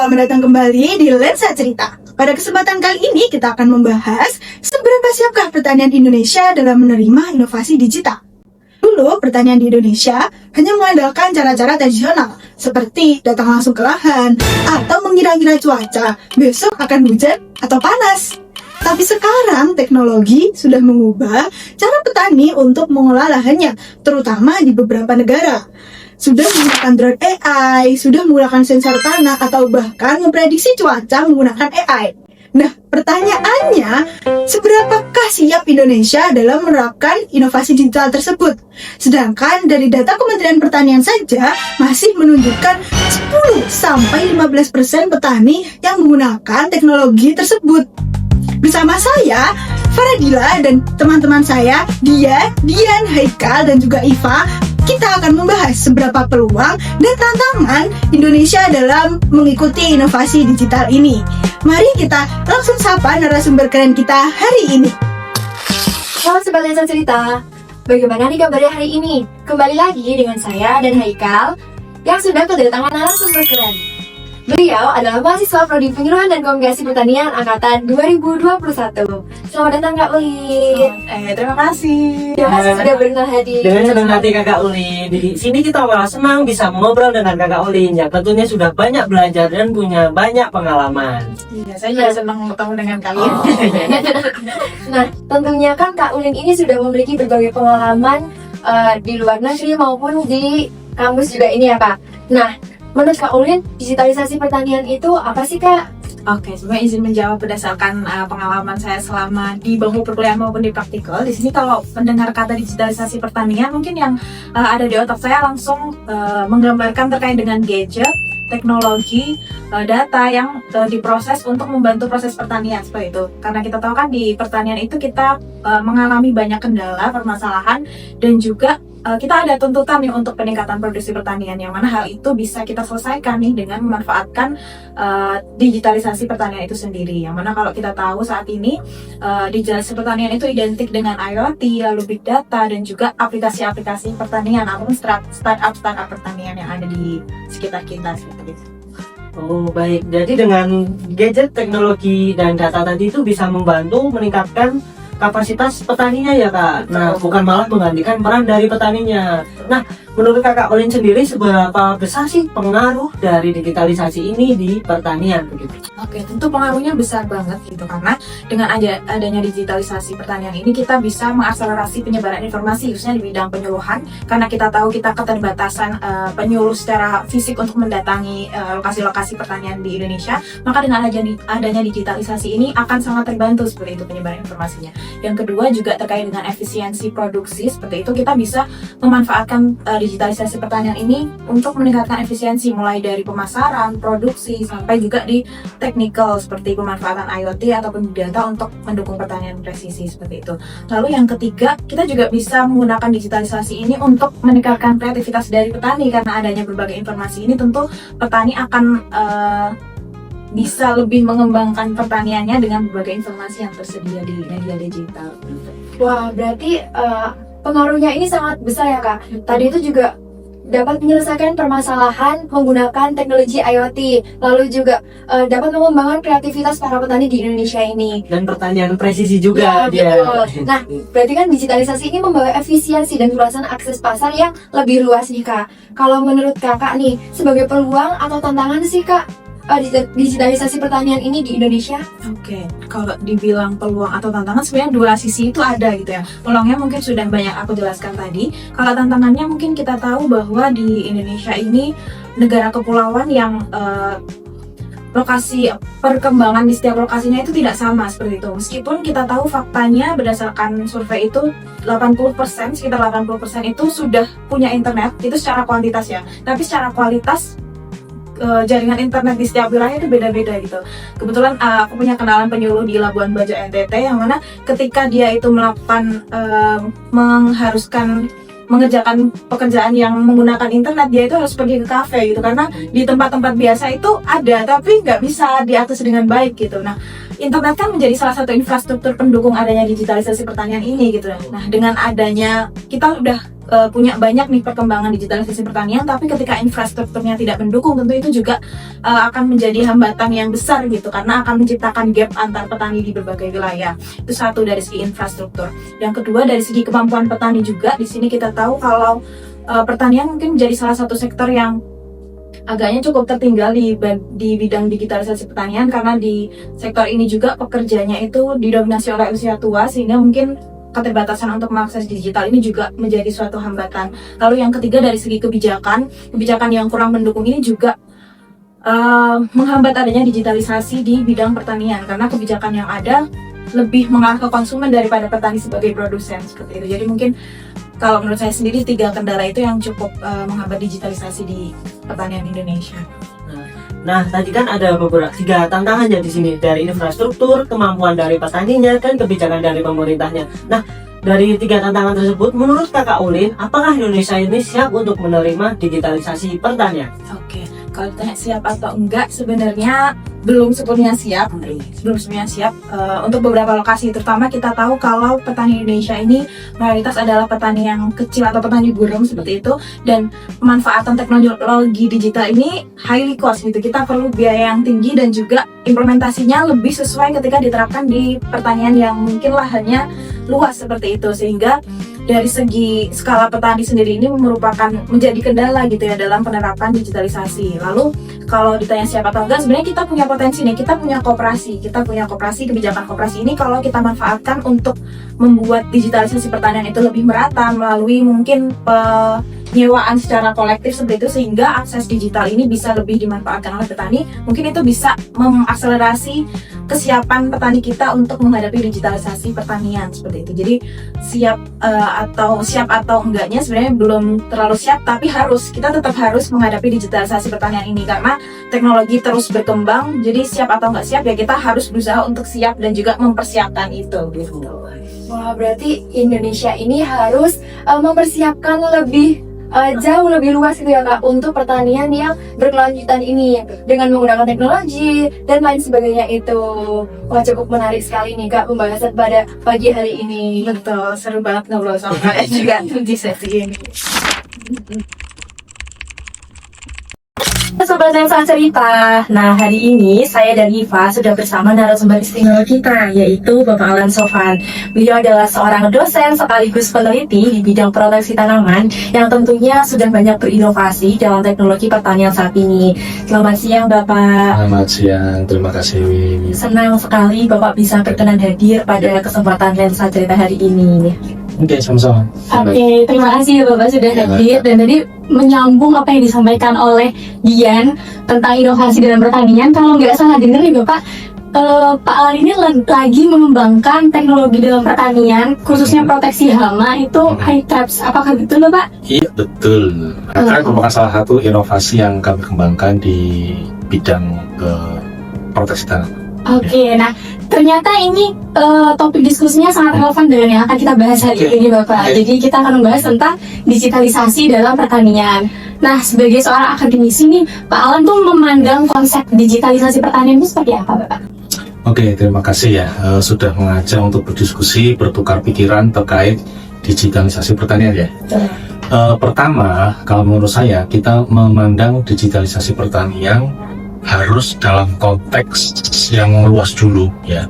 Selamat datang kembali di Lensa Cerita. Pada kesempatan kali ini kita akan membahas seberapa siapkah pertanian Indonesia dalam menerima inovasi digital. Dulu pertanian di Indonesia hanya mengandalkan cara-cara tradisional seperti datang langsung ke lahan atau mengira-ngira cuaca besok akan hujan atau panas. Tapi sekarang teknologi sudah mengubah cara petani untuk mengolah lahannya, terutama di beberapa negara. Sudah menggunakan drone AI, sudah menggunakan sensor tanah, atau bahkan memprediksi cuaca menggunakan AI. Nah, pertanyaannya, seberapakah siap Indonesia dalam menerapkan inovasi digital tersebut? Sedangkan dari data Kementerian Pertanian saja masih menunjukkan 10-15% petani yang menggunakan teknologi tersebut. Bersama saya, Faradila, dan teman-teman saya, Dian, Haikal, dan juga Iva, kita akan membahas seberapa peluang dan tantangan Indonesia dalam mengikuti inovasi digital ini. Mari kita langsung sapa narasumber keren kita hari ini. Halo Sobat Lensa Cerita, bagaimana nih kabarnya hari ini? Kembali lagi dengan saya dan Haikal yang sudah kedatangan narasumber keren. Beliau adalah mahasiswa Prodi Penyuluhan dan Komunikasi Pertanian Angkatan 2021. Selamat datang Kak Uli. Terima kasih. Terima kasih sudah berkenan hadir. Dengan senang hati Kakak Uli. Di sini kita malah senang bisa mengobrol dengan Kakak Uli. Ya, tentunya sudah banyak belajar dan punya banyak pengalaman. Iya, saya juga senang bertemu dengan kalian. Nah, tentunya kan Kak Ulin ini sudah memiliki berbagai pengalaman di luar negeri maupun di kampus juga ini ya Kak. Nah, menurut Kak Ulin, digitalisasi pertanian itu apa sih Kak? Oke, sebenarnya izin menjawab berdasarkan pengalaman saya selama di bangku perkuliahan maupun di praktikal. Di sini kalau mendengar kata digitalisasi pertanian, mungkin yang ada di otak saya langsung menggambarkan terkait dengan gadget, teknologi, data yang diproses untuk membantu proses pertanian seperti itu. Karena kita tahu kan di pertanian itu kita mengalami banyak kendala, permasalahan, dan juga kita ada tuntutan nih untuk peningkatan produksi pertanian, yang mana hal itu bisa kita selesaikan nih dengan memanfaatkan digitalisasi pertanian itu sendiri. Yang mana kalau kita tahu saat ini digitalisasi pertanian itu identik dengan IoT, lalu big data, dan juga aplikasi-aplikasi pertanian ataupun startup pertanian yang ada di sekitar kita seperti itu. Oh baik, jadi dengan gadget, teknologi, dan data tadi itu bisa membantu meningkatkan kapasitas petaninya ya Kak. Nah, bukan malah menggantikan peran dari petaninya. Nah, menurut Kakak Ulin sendiri seberapa besar sih pengaruh dari digitalisasi ini di pertanian begitu? Oke, tentu pengaruhnya besar banget gitu, karena dengan adanya digitalisasi pertanian ini kita bisa mengakselerasi penyebaran informasi khususnya di bidang penyuluhan, karena kita tahu kita keterbatasan penyuluh secara fisik untuk mendatangi lokasi-lokasi pertanian di Indonesia. Maka dengan adanya digitalisasi ini akan sangat terbantu seperti itu penyebaran informasinya. Yang kedua juga terkait dengan efisiensi produksi, seperti itu kita bisa memanfaatkan digitalisasi pertanian ini untuk meningkatkan efisiensi mulai dari pemasaran, produksi, sampai juga di teknikal seperti pemanfaatan IoT ataupun data untuk mendukung pertanian presisi seperti itu. Lalu yang ketiga, kita juga bisa menggunakan digitalisasi ini untuk meningkatkan kreativitas dari petani, karena adanya berbagai informasi ini tentu petani akan bisa lebih mengembangkan pertaniannya dengan berbagai informasi yang tersedia di media digital. Wah, berarti pengaruhnya ini sangat besar ya Kak. Tadi itu juga dapat menyelesaikan permasalahan menggunakan teknologi IoT, lalu juga dapat mengembangkan kreativitas para petani di Indonesia ini. Dan pertanian presisi juga dia. Betul. Nah, berarti kan digitalisasi ini membawa efisiensi dan luasan akses pasar yang lebih luas nih Kak. Kalau menurut Kakak nih, sebagai peluang atau tantangan sih Kak, digitalisasi pertanian ini di Indonesia? Oke, kalau dibilang peluang atau tantangan, sebenarnya dua sisi itu ada gitu ya. Peluangnya mungkin sudah banyak aku jelaskan tadi. Kalau tantangannya mungkin kita tahu bahwa di Indonesia ini negara kepulauan yang lokasi perkembangan di setiap lokasinya itu tidak sama seperti itu. Meskipun kita tahu faktanya berdasarkan survei itu 80%, sekitar 80% itu sudah punya internet, itu secara kuantitas ya. Tapi secara kualitas jaringan internet di setiap wilayah itu beda-beda gitu. Kebetulan aku punya kenalan penyuluh di Labuan Bajo NTT, yang mana ketika dia itu melakukan mengerjakan pekerjaan yang menggunakan internet, dia itu harus pergi ke kafe gitu, karena di tempat-tempat biasa itu ada tapi nggak bisa diakses dengan baik gitu. Nah, internet kan menjadi salah satu infrastruktur pendukung adanya digitalisasi pertanian ini gitu. Nah, dengan adanya kita udah punya banyak nih perkembangan digitalisasi pertanian, tapi ketika infrastrukturnya tidak mendukung, tentu itu juga akan menjadi hambatan yang besar gitu, karena akan menciptakan gap antar petani di berbagai wilayah. Itu satu dari segi infrastruktur. Yang kedua dari segi kemampuan petani juga. Di sini kita tahu kalau pertanian mungkin menjadi salah satu sektor yang agaknya cukup tertinggal di bidang digitalisasi pertanian, karena di sektor ini juga pekerjanya itu didominasi oleh usia tua, sehingga mungkin keterbatasan untuk mengakses digital ini juga menjadi suatu hambatan. Lalu yang ketiga dari segi kebijakan yang kurang mendukung ini juga menghambat adanya digitalisasi di bidang pertanian, karena kebijakan yang ada lebih mengarah ke konsumen daripada petani sebagai produsen seperti itu. Jadi mungkin kalau menurut saya sendiri 3 kendala itu yang cukup menghambat digitalisasi di pertanian Indonesia. Nah, tadi kan ada beberapa 3 tantangan ya di sini, dari infrastruktur, kemampuan dari petaninya, dan kebijakan dari pemerintahnya. Nah, dari 3 tantangan tersebut, menurut Kakak Ulin, apakah Indonesia ini siap untuk menerima digitalisasi pertanian? Oke, kalau ditanya siap atau enggak, sebenarnya belum sepenuhnya siap. Untuk beberapa lokasi, terutama kita tahu kalau petani Indonesia ini mayoritas adalah petani yang kecil atau petani burung seperti itu, dan pemanfaatan teknologi digital ini highly cost gitu. Kita perlu biaya yang tinggi dan juga implementasinya lebih sesuai ketika diterapkan di pertanian yang mungkin lahannya luas seperti itu, sehingga dari segi skala petani sendiri ini merupakan menjadi kendala gitu ya dalam penerapan digitalisasi. Lalu kalau ditanya siapa atau enggak, sebenarnya kita punya potensi nih, kita punya koperasi, kebijakan koperasi ini kalau kita manfaatkan untuk membuat digitalisasi pertanian itu lebih merata melalui mungkin penyewaan secara kolektif seperti itu, sehingga akses digital ini bisa lebih dimanfaatkan oleh petani. Mungkin itu bisa mengakselerasi kesiapan petani kita untuk menghadapi digitalisasi pertanian seperti itu. Jadi siap atau enggaknya sebenarnya belum terlalu siap, tapi kita tetap harus menghadapi digitalisasi pertanian ini karena teknologi terus berkembang. Jadi siap atau enggak siap ya kita harus berusaha untuk siap dan juga mempersiapkan itu gitu. Wah, berarti Indonesia ini harus mempersiapkan lebih jauh lebih luas gitu ya Kak, untuk pertanian yang berkelanjutan ini dengan menggunakan teknologi dan lain sebagainya itu. Wah, cukup menarik sekali nih Kak pembahasan pada pagi hari ini. Betul, seru banget ngobrol sama kalian juga di sesi ini. Sobat Lensa Cerita. Nah, hari ini saya dan Iva sudah bersama narasumber istimewa kita, yaitu Bapak Alan Sofan. Beliau adalah seorang dosen sekaligus peneliti di bidang proteksi tanaman yang tentunya sudah banyak berinovasi dalam teknologi pertanian saat ini. Selamat siang Bapak. Selamat siang, terima kasih. Senang sekali Bapak bisa berkenan hadir pada kesempatan Lensa Cerita hari ini. Oke, sama-sama. Oke, terima kasih ya Bapak sudah hadir. Dan tadi menyambung apa yang disampaikan oleh Dian tentang inovasi dalam pertanian. Kalau nggak salah dengar nih Bapak, Pak Alan ini lagi mengembangkan teknologi dalam pertanian, khususnya proteksi hama itu high traps. Apakah betul Bapak? Iya, betul. Karena merupakan salah satu inovasi yang kami kembangkan di bidang proteksi tanaman. Oke, nah ternyata ini topik diskusinya sangat relevan dengan yang akan kita bahas hari ini Bapak. Jadi kita akan membahas tentang digitalisasi dalam pertanian. Nah, sebagai seorang akademisi nih, Pak Alan tuh memandang konsep digitalisasi pertanian itu seperti apa Bapak? Oke, terima kasih ya sudah mengajak untuk berdiskusi, bertukar pikiran terkait digitalisasi pertanian ya. Pertama, kalau menurut saya kita memandang digitalisasi pertanian harus dalam konteks yang luas dulu ya.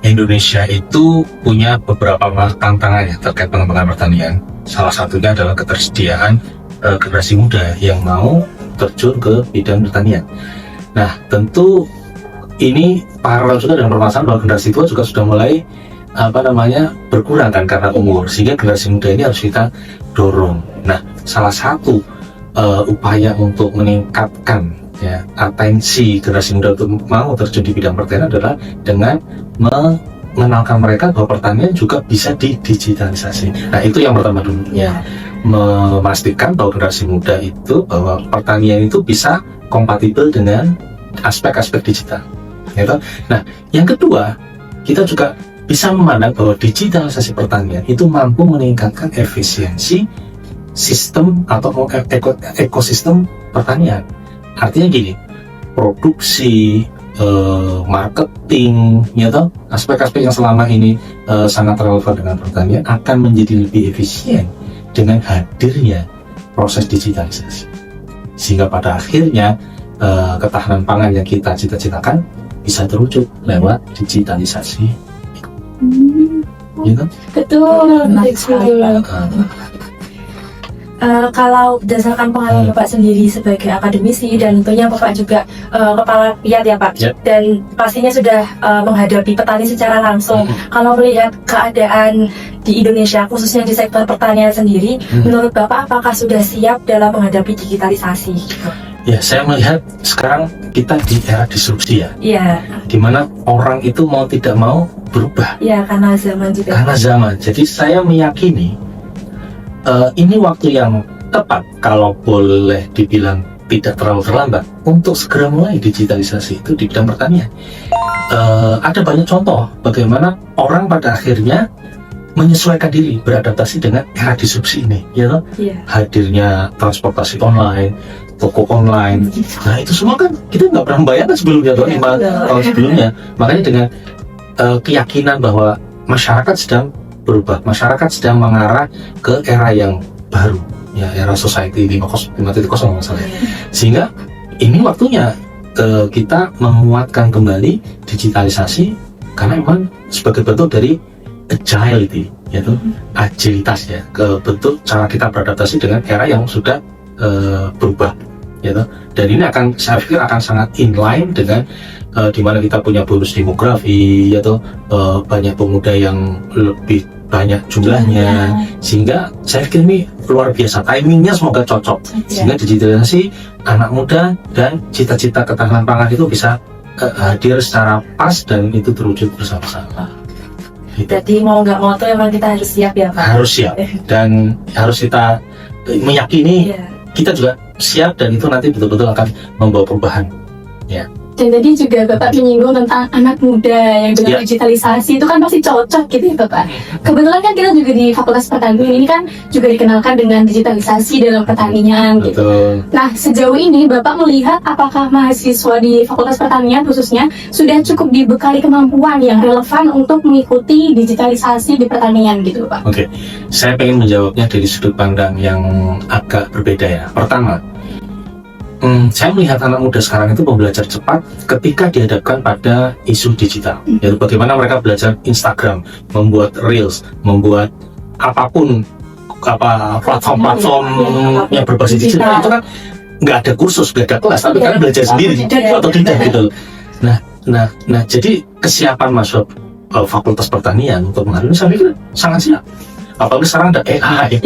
Indonesia itu punya beberapa tantangan ya terkait pengembangan pertanian. Salah satunya adalah ketersediaan generasi muda yang mau terjun ke bidang pertanian. Nah, tentu ini paralel juga dengan permasalahan bahwa generasi tua juga sudah mulai berkurang kan karena umur, sehingga generasi muda ini harus kita dorong. Nah, salah satu upaya untuk meningkatkan ya atensi generasi muda untuk mau terjun di bidang pertanian adalah dengan mengenalkan mereka bahwa pertanian juga bisa didigitalisasi. Nah, itu yang pertama dulu ya, memastikan bahwa generasi muda itu bahwa pertanian itu bisa kompatibel dengan aspek-aspek digital gitu. Nah, yang kedua, kita juga bisa memandang bahwa digitalisasi pertanian itu mampu meningkatkan efisiensi sistem atau ekosistem pertanian. Artinya gini, produksi, marketing, ya toh, aspek-aspek yang selama ini sangat relevan dengan pertanian akan menjadi lebih efisien dengan hadirnya proses digitalisasi. Sehingga pada akhirnya ketahanan pangan yang kita cita-citakan bisa terwujud lewat digitalisasi. Ya kan? Betul. Kalau berdasarkan pengalaman Bapak sendiri sebagai akademisi dan tentunya Bapak juga kepala PIAT ya Pak, Yep. dan pastinya sudah menghadapi petani secara langsung. Kalau melihat keadaan di Indonesia khususnya di sektor pertanian sendiri, menurut Bapak apakah sudah siap dalam menghadapi digitalisasi? Ya, saya melihat sekarang kita di era disrupsi ya, Iya, di mana orang itu mau tidak mau berubah iya karena zaman juga. karena zaman. Jadi saya meyakini ini waktu yang tepat, kalau boleh dibilang tidak terlalu terlambat, untuk segera mulai digitalisasi itu di bidang pertanian. Ada banyak contoh bagaimana orang pada akhirnya menyesuaikan diri, beradaptasi dengan era disrupsi ini, ya toh? Iya. Hadirnya transportasi online, toko online. Nah itu semua kan kita nggak pernah membayangkan sebelumnya, toh, 5 tahun sebelumnya. Makanya dengan keyakinan bahwa masyarakat sedang berubah, masyarakat sedang mengarah ke era yang baru, ya era society 5.0 misalnya. Sehingga ini waktunya kita menguatkan kembali digitalisasi, karena memang sebagai bentuk dari agility, yaitu agilitas ya, ke bentuk cara kita beradaptasi dengan era yang sudah berubah, yaitu. Dan ini akan, saya pikir akan sangat inline dengan di mana kita punya bonus demografi, yaitu banyak pemuda yang lebih banyak jumlahnya, sehingga saya pikir ini luar biasa, timingnya semoga cocok, sehingga digitalisasi anak muda dan cita-cita ketahanan pangan itu bisa hadir secara pas dan itu terwujud bersama-sama. Gitu. Jadi mau nggak mau tuh emang kita harus siap ya Pak. Harus siap dan harus kita meyakini Iya. kita juga siap, dan itu nanti betul-betul akan membawa perubahan. Dan tadi juga Bapak menyinggung tentang anak muda yang dengan Ya. digitalisasi itu kan pasti cocok gitu ya Bapak. Kebetulan kan kita juga di Fakultas Pertanian ini kan juga dikenalkan dengan digitalisasi dalam pertanian gitu. Betul. Nah, sejauh ini Bapak melihat apakah mahasiswa di Fakultas Pertanian khususnya sudah cukup dibekali kemampuan yang relevan untuk mengikuti digitalisasi di pertanian gitu Pak? Oke, saya pengen menjawabnya dari sudut pandang yang agak berbeda ya. Pertama, saya melihat anak muda sekarang itu belajar cepat ketika dihadapkan pada isu digital. Yaitu bagaimana mereka belajar Instagram, membuat reels, membuat apapun, platform-platform yang berbasis digital itu kan nggak ada kursus, nggak ada kelas, tapi kan belajar sendiri atau tidak gitu. Nah, jadi kesiapan masuk Fakultas Pertanian untuk menghadapi, saya pikir sangat siap. Apalagi sekarang ada AI,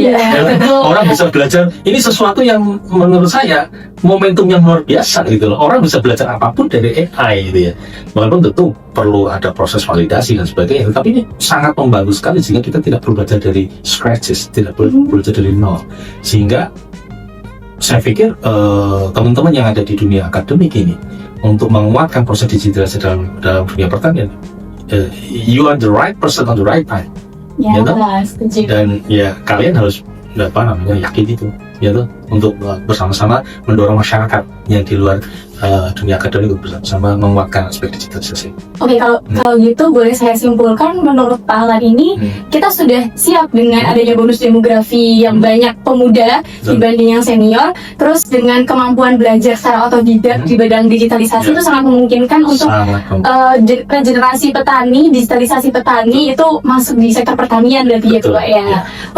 orang bisa belajar. Ini sesuatu yang menurut saya momentum yang luar biasa gitu loh. Orang bisa belajar apapun dari AI gitu ya. Walaupun tentu perlu ada proses validasi dan sebagainya, tapi ini sangat membantu sekali sehingga kita tidak perlu belajar dari scratches, tidak perlu belajar dari nol. Sehingga saya pikir teman-teman yang ada di dunia akademik ini untuk menguatkan proses digitalisasi dalam dunia pertanian, you are the right person on the right time. Ya, toh? setuju. Dan ya kalian harus yakin itu, ya toh, untuk bersama-sama mendorong masyarakat yang di luar dunia akademik untuk bersama-sama menguatkan aspek digitalisasi. Oke, kalau gitu boleh saya simpulkan menurut Pak Alan ini kita sudah siap dengan adanya bonus demografi yang banyak pemuda dibanding yang senior, terus dengan kemampuan belajar secara otodidak di bidang digitalisasi itu sangat memungkinkan untuk regenerasi petani, digitalisasi petani itu masuk di sektor pertanian berarti ya Pak ya.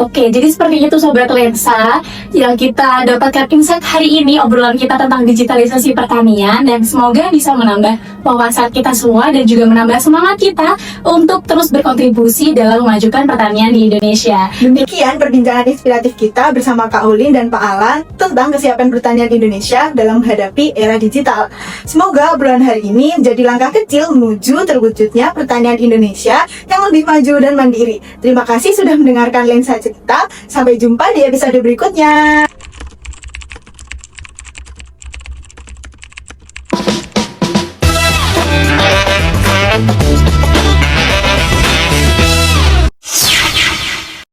Oke, jadi seperti itu Sobat Lensa yang kita dapatkan insight hari ini, obrolan kita tentang digitalisasi pertanian, dan semoga bisa menambah wawasan kita semua dan juga menambah semangat kita untuk terus berkontribusi dalam memajukan pertanian di Indonesia. Demikian perbincangan inspiratif kita bersama Kak Ulin dan Pak Alan tentang kesiapan pertanian Indonesia dalam menghadapi era digital. Semoga obrolan hari ini menjadi langkah kecil menuju terwujudnya pertanian Indonesia yang lebih maju dan mandiri. Terima kasih sudah mendengarkan Lensa Cerita. Sampai jumpa di episode berikutnya.